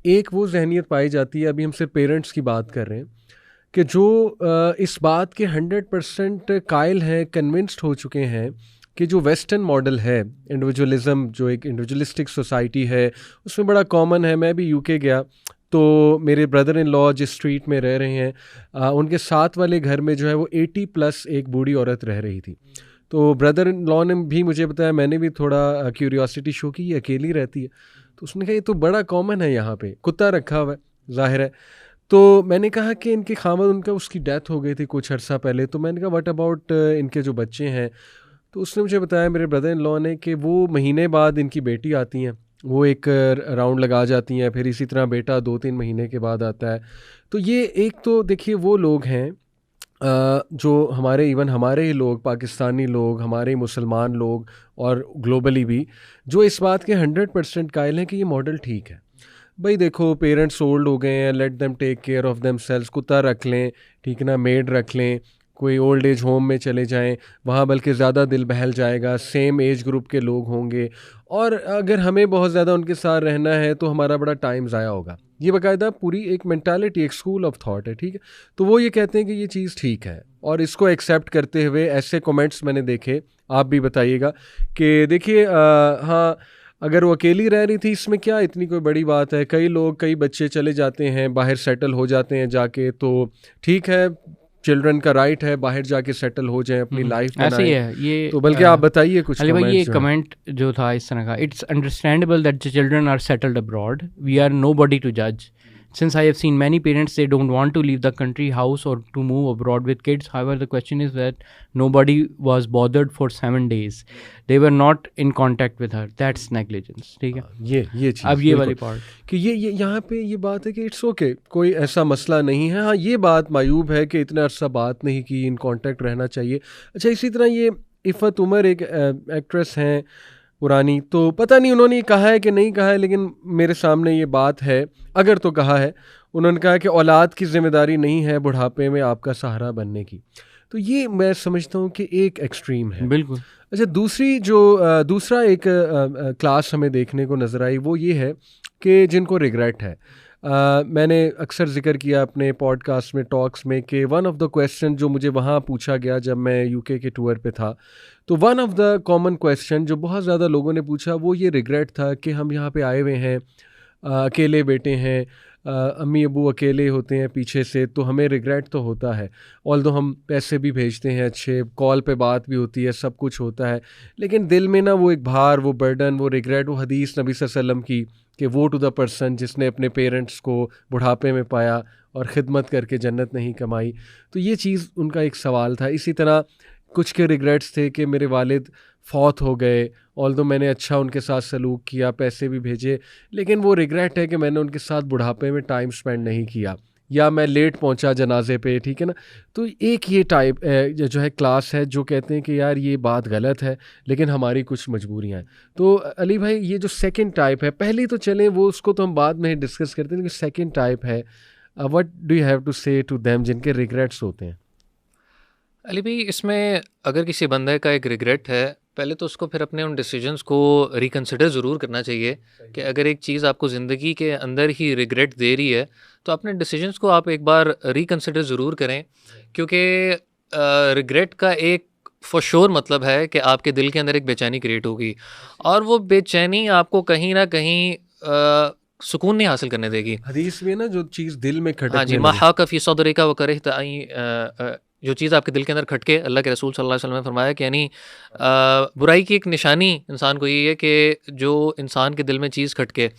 एक वो जहनीत पाई जाती है, अभी हम सिर्फ पेरेंट्स की बात कर रहे हैं, कि जो इस बात के 100% कायल हैं, कन्विंस्ड हो चुके हैं कि जो वेस्टर्न मॉडल है, इंडिविजुअलिज्म, जो एक इंडिविजुअलिस्टिक सोसाइटी है, उसमें बड़ा कॉमन है। मैं भी यूके गया तो मेरे ब्रदर इन लॉ जिस स्ट्रीट में रह रहे हैं, उनके साथ वाले घर में जो है वो 80+ एक बूढ़ी औरत रह रही थी। तो ब्रदर इन लॉ ने भी मुझे बताया, मैंने भी थोड़ा क्यूरियोसिटी शो की, ये अकेली रहती है। तो उसने कहा ये तो बड़ा कॉमन है, यहाँ पे कुत्ता रखा हुआ है, जाहिर है। तो मैंने कहा कि इनके खामद, उनका उसकी डेथ हो गई थी कुछ अर्सा पहले। तो मैंने कहा व्हाट अबाउट इनके जो बच्चे हैं? तो उसने मुझे बताया, मेरे ब्रदर इन लॉ ने, कि वो महीने बाद इनकी बेटी आती हैं, वो एक राउंड लगा जाती हैं, फिर इसी तरह बेटा 2-3 महीने के बाद आता है। तो ये एक तो देखिए वो लोग हैं जो हमारे, इवन हमारे ही लोग, पाकिस्तानी लोग, हमारे ही मुसलमान लोग और ग्लोबली भी, जो इस बात के 100% कायल हैं कि ये मॉडल ठीक है। भाई देखो, पेरेंट्स ओल्ड हो गए हैं, let them take care of them selves, कुत्ता रख लें, ठीक है ना, मेड रख लें, कोई ओल्ड एज होम में चले जाएं, वहाँ बल्कि ज़्यादा दिल बहल जाएगा, सेम एज ग्रुप के लोग होंगे। और अगर हमें बहुत ज़्यादा उनके साथ रहना है तो हमारा बड़ा टाइम ज़ाया होगा। ये बाकायदा पूरी एक मेंटालिटी, एक स्कूल ऑफ थॉट है, ठीक है। तो वो ये कहते हैं कि ये चीज़ ठीक है, और इसको एक्सेप्ट करते हुए ऐसे कमेंट्स मैंने देखे, आप भी बताइएगा कि देखिए हाँ, अगर वो अकेली रह रही थी, इसमें क्या इतनी कोई बड़ी बात है? कई लोग, कई बच्चे चले जाते हैं बाहर, सेटल हो जाते हैं जाके, तो ठीक है, चिल्ड्रन का राइट है बाहर जाके सेटल हो जाएं, अपनी लाइफ ऐसे ही बनाएं। है ये। तो बल्कि आप बताइए कुछ अली भाई, ये कमेंट्स जो हैं। कमेंट जो था इस तरह का, it's understandable that the children are settled abroad, we are nobody to जज. Since I have seen many parents, they don't want to leave the country house or to move abroad with kids. However, the question is that nobody was bothered for 7 days. They were not in contact with her. That's negligence. ठीक है, ये चीज़ अब ये बिल्कुल, वाली part कि ये यहाँ पे ये बात है कि इट्स ओके, कोई ऐसा मसला नहीं है। हाँ, ये बात मायूब है कि इतना अरसा बात नहीं की, इन कांटेक्ट रहना चाहिए। अच्छा, इसी तरह ये इफ़त उमर एक एक्ट्रेस हैं पुरानी, तो पता नहीं उन्होंने ये कहा है कि नहीं कहा है, लेकिन मेरे सामने ये बात है, अगर तो कहा है। उन्होंने कहा कि औलाद की ज़िम्मेदारी नहीं है बुढ़ापे में आपका सहारा बनने की। तो ये मैं समझता हूँ कि एक एक्सट्रीम है। बिल्कुल। अच्छा, दूसरा एक क्लास हमें देखने को नज़र आई, वो ये है कि जिनको रिग्रेट है। मैंने अक्सर ज़िक्र किया अपने पॉडकास्ट में, टॉक्स में, कि वन ऑफ द क्वेश्चन जो मुझे वहाँ पूछा गया जब मैं यूके के टूर पे था, तो one of the common question जो बहुत ज़्यादा लोगों ने पूछा, वो ये रिग्रेट था कि हम यहाँ पे आए हुए हैं, अकेले बेटे हैं, अम्मी अबू अकेले होते हैं पीछे से, तो हमें रिग्रेट तो होता है। ऑल्दो हम पैसे भी भेजते हैं अच्छे, कॉल पे बात भी होती है, सब कुछ होता है, लेकिन दिल में ना वो एक भार, वो बर्डन, वो रिग्रेट, वो हदीस नबी सल्लल्लाहु अलैहि वसल्लम की, कि वो टू द पर्सन जिसने अपने पेरेंट्स को बुढ़ापे में पाया और ख़िदमत करके जन्नत नहीं कमाई। तो ये चीज़ उनका एक सवाल था। इसी तरह कुछ के रिग्रेट्स थे कि मेरे वालिद फौत हो गए, ऑल्दो मैंने अच्छा उनके साथ सलूक किया, पैसे भी भेजे, लेकिन वो रिग्रेट है कि मैंने उनके साथ बुढ़ापे में टाइम स्पेंड नहीं किया, या मैं लेट पहुंचा जनाजे पे, ठीक है ना। तो एक ये टाइप जो है क्लास है, जो कहते हैं कि यार ये बात गलत है, लेकिन हमारी कुछ मजबूरियां हैं। तो अली भाई, ये जो सेकंड टाइप है, पहली तो चलें वो, उसको तो हम बाद में डिस्कस करते हैं, लेकिन सेकंड टाइप है, what do you have to say to them जिनके रिग्रेट्स होते हैं? अली भाई, इसमें अगर किसी बंदे का एक रिग्रेट है, पहले तो उसको फिर अपने उन डिसीजंस को रिकंसिडर ज़रूर करना चाहिए कि अगर एक चीज़ आपको ज़िंदगी के अंदर ही रिग्रेट दे रही है, तो अपने डिसीजंस को आप एक बार रिकंसिडर ज़रूर करें, क्योंकि रिग्रेट का एक फॉर श्योर मतलब है कि आपके दिल के अंदर एक बेचैनी क्रिएट होगी, और वो बेचैनी आपको कहीं ना कहीं सुकून नहीं हासिल करने देगी। हदीस में ना जो चीज़ दिल में खटकने हाँ जी, लगे, माहा कफ़ी सदरी का वकर जो चीज़ आपके दिल के अंदर खटके, अल्लाह के रसूल सल्लल्लाहु अलैहि वसल्लम ने फरमाया कि यानी बुराई की एक निशानी इंसान को ये है कि जो इंसान के दिल में चीज़ खटके।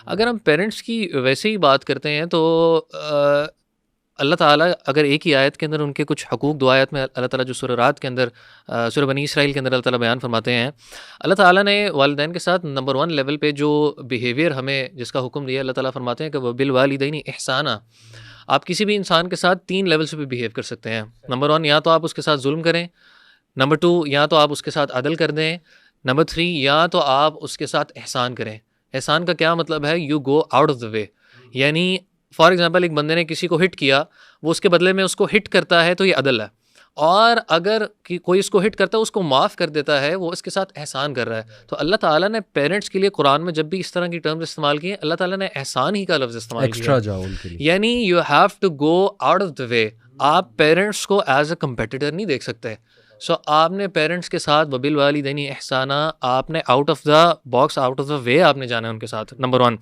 अगर हम पेरेंट्स की वैसे ही बात करते हैं तो अल्लाह ताला अगर एक ही आयत के अंदर उनके कुछ हकूक़, दो आयत में अल्लाह ताला जो सूरह रात के अंदर, सूरह बनी इसराइल के अंदर अल्लाह ताला बयान फरमाते हैं, अल्लाह ताला ने वालिदैन के साथ नंबर 1 लेवल पे जो बिहेवियर हमें जिसका हुक्म दिया, अल्लाह ताला फरमाते हैं कि वह बिल वालिदैनी इहसाना। आप किसी भी इंसान के साथ 3 लेवल्स पे बिहेव कर सकते हैं। नंबर 1, या तो आप उसके साथ जुल्म करें, नंबर 2, या तो आप उसके साथ अदल कर दें, नंबर 3, या तो आप उसके साथ एहसान करें। एहसान का क्या मतलब है? You go out of the वे, यानी फॉर एग्जांपल एक बंदे ने किसी को हिट किया, वो उसके बदले में उसको हिट करता है, तो ये अदल है। और अगर कि कोई इसको हिट करता है उसको माफ़ कर देता है, वो इसके साथ एहसान कर रहा है। तो अल्लाह ताला ने पेरेंट्स के लिए कुरान में जब भी इस तरह की टर्म्स इस्तेमाल किए, अल्लाह ताला ने एहसान ही का लफ्ज़ इस्तेमाल किया, एक्स्ट्रा जाओ उनके लिए, यानी you have to go out of the way. आप पेरेंट्स को एज अ कंपेटिटर नहीं देख सकते। सो आपने पेरेंट्स के साथ वबिल वालिदैनी एहसाना, आपने out of the box, out of the वे आपने जाना है उनके साथ, नंबर 1।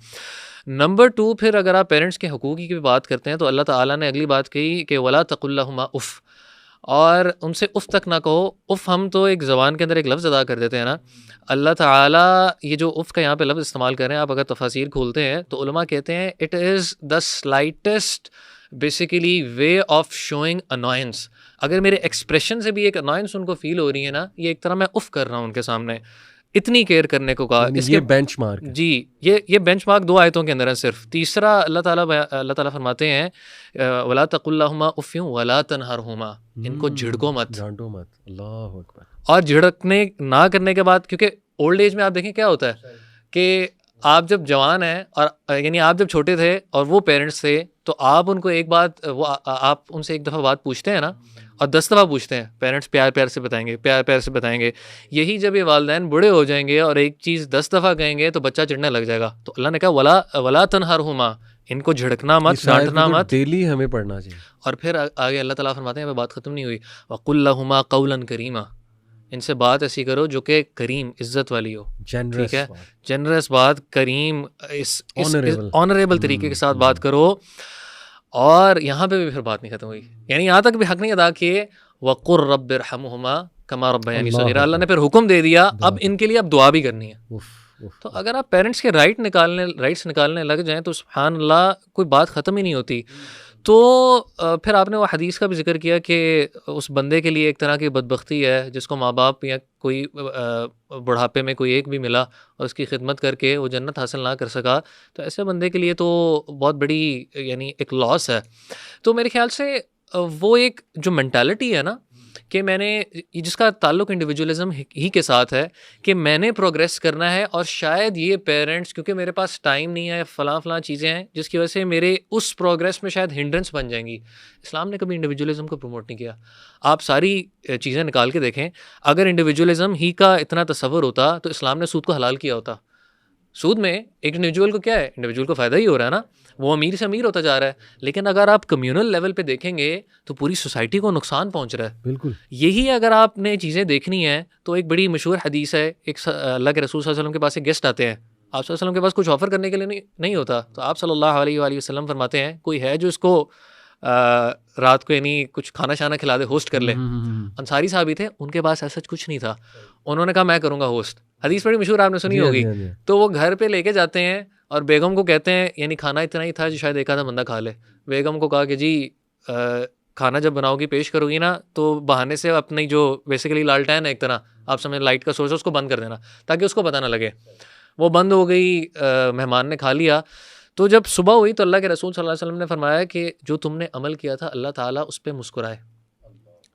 नंबर 2, फिर अगर आप पेरेंट्स के हकूक़ की बात करते हैं तो अल्लाह ताला ने अगली बात कही कि वला तकुल्लहुमा उफ़, और उनसे उफ़ तक ना कहो। उफ़ हम तो एक ज़बान के अंदर एक लफ्ज़ अदा कर देते हैं ना, अल्लाह ताला ये जो उफ़ का यहाँ पे लफ्ज़ इस्तेमाल कर रहे हैं, आप अगर तफासीर खोलते हैं तो उलमा कहते हैं it is the slightest basically way of showing annoyance. अगर मेरे एक्सप्रेशन से भी एक अनॉयंस उनको फील हो रही है ना, ये एक तरह मैं उफ़ कर रहा हूँ उनके सामने, इतनी केयर करने को कहा। ये बेंचमार्क है। जी, ये बेंचमार्क 2 आयतों के अंदर है सिर्फ। तीसरा अल्लाह ताला फरमाते हैं वला तकुल्लहुमा उफ़्फ़िन वला तनहरहुमा, इनको झिड़को मत, डांटो मत। अल्लाह अकबर। और झिड़कने ना करने के बाद, क्योंकि ओल्ड एज में आप देखें क्या होता है कि आप जब जवान हैं और यानी आप जब छोटे थे और वो पेरेंट्स थे, तो आप उनको एक बात, वो आप उनसे एक दफ़ा बात पूछते हैं ना, और 10 दफ़ा पूछते हैं, पेरेंट्स प्यार प्यार से बताएंगे, प्यार प्यार से बताएंगे। यही जब ये वालिदैन बूढ़े हो जाएंगे और एक चीज़ 10 दफ़ा कहेंगे तो बच्चा चिढ़ने लग जाएगा। तो अल्लाह ने कहा वला तनहरहुमा, इनको झिड़कना मत, डांटना मत, डेली हमें पढ़ना चाहिए। और फिर आगे अल्लाह ताला फरमाते हैं, बात ख़त्म नहीं हुई, वक़ुल लहुमा क़ौलन करीमा, इनसे बात ऐसी करो जो कि करीम, इज़्ज़त वाली हो, ठीक है, जेनरस बात, करीम, इस ऑनरेबल तरीके के साथ बात करो। और यहाँ पे भी फिर बात नहीं खत्म हुई, यानी यहाँ तक भी हक नहीं अदा किए, वक़ुर रब्बिरहमुहुमा कमा रब्बयानी सगीरा, अल्लाह ने फिर हुक्म दे दिया, अब इनके लिए अब दुआ भी करनी है। तो अगर आप पेरेंट्स के राइट्स निकालने लग जाएं तो सुभान अल्लाह, कोई बात ख़त्म ही नहीं होती। तो फिर आपने वो हदीस का भी जिक्र किया कि उस बंदे के लिए एक तरह की बदबख्ती है जिसको माँ बाप या कोई बुढ़ापे में कोई एक भी मिला और उसकी खिदमत करके वो जन्नत हासिल ना कर सका, तो ऐसे बंदे के लिए तो बहुत बड़ी यानी एक लॉस है। तो मेरे ख्याल से वो एक जो मेंटालिटी है ना कि मैंने, जिसका ताल्लुक़ इंडिविजुअलिज़म ही के साथ है कि मैंने प्रोग्रेस करना है, और शायद ये पेरेंट्स, क्योंकि मेरे पास टाइम नहीं है, फ़लाँ चीज़ें हैं जिसकी वजह से मेरे उस प्रोग्रेस में शायद हिंड्रेंस बन जाएंगी। इस्लाम ने कभी इंडिविजुअलिज़म को प्रमोट नहीं किया। आप सारी चीज़ें निकाल के देखें, अगर इंडिविजुअलिज़म ही का इतना तसव्वुर होता तो इस्लाम ने सूद को हलाल किया होता। सूद में एक इंडिविजुअल को क्या है, इंडिविजुअल को फ़ायदा ही हो रहा है ना, वो अमीर से अमीर होता जा रहा है। लेकिन अगर आप कम्युनल लेवल पे देखेंगे तो पूरी सोसाइटी को नुकसान पहुंच रहा है। बिल्कुल। यही अगर आपने चीज़ें देखनी है तो एक बड़ी मशहूर हदीस है, एक अल्लाह के रसूल सल्लल्लाहु अलैहि वसल्लम के पास एक गेस्ट आते हैं, आप सल्लल्लाहु अलैहि वसल्लम के पास कुछ ऑफ़र करने के लिए नहीं होता, तो आप सल्लल्लाहु अलैहि वसल्लम फरमाते हैं, कोई है जो इसको रात को यानी कुछ खाना शाना खिला दे, होस्ट कर ले। अंसारी साहब ही थे, उनके पास ऐसा कुछ नहीं था, उन्होंने कहा मैं करूँगा होस्ट। हदीस बड़ी मशहूर, आपने सुनी होगी। तो वो घर पे लेके जाते हैं और बेगम को कहते हैं, यानी खाना इतना ही था जो शायद एक आधा बंदा खा ले। बेगम को कहा कि जी खाना जब बनाओगी, पेश करोगी ना, तो बहाने से अपनी जो बेसिकली लालटेन है एक तरह, आप समझ लाइट का सोर्स है, उसको बंद कर देना ताकि उसको पता ना लगे। वो बंद हो गई, मेहमान ने खा लिया। तो जब सुबह हुई तो अल्लाह के रसूल सल्लल्लाहु अलैहि वसल्लम ने फरमाया कि जो तुमने अमल किया था अल्लाह ताला उस पर मुस्कुराए।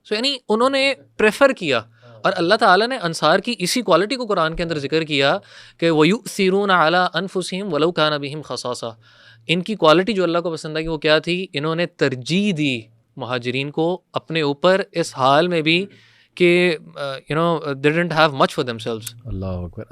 सो यानी उन्होंने प्रेफर किया, और अल्लाह ताला ने अंसार की इसी क्वालिटी को कुरान के अंदर जिक्र किया कि वयुसिरून अला अनफुसिहिम वलौ काना बिहिम खसासा। इनकी क्वालिटी जो अल्लाह को पसंद आई वो क्या थी, इन्होंने तरजीह दी मुहाजिरीन को अपने ऊपर, इस हाल में भी कि they didn't have much for themselves. Allah Akbar.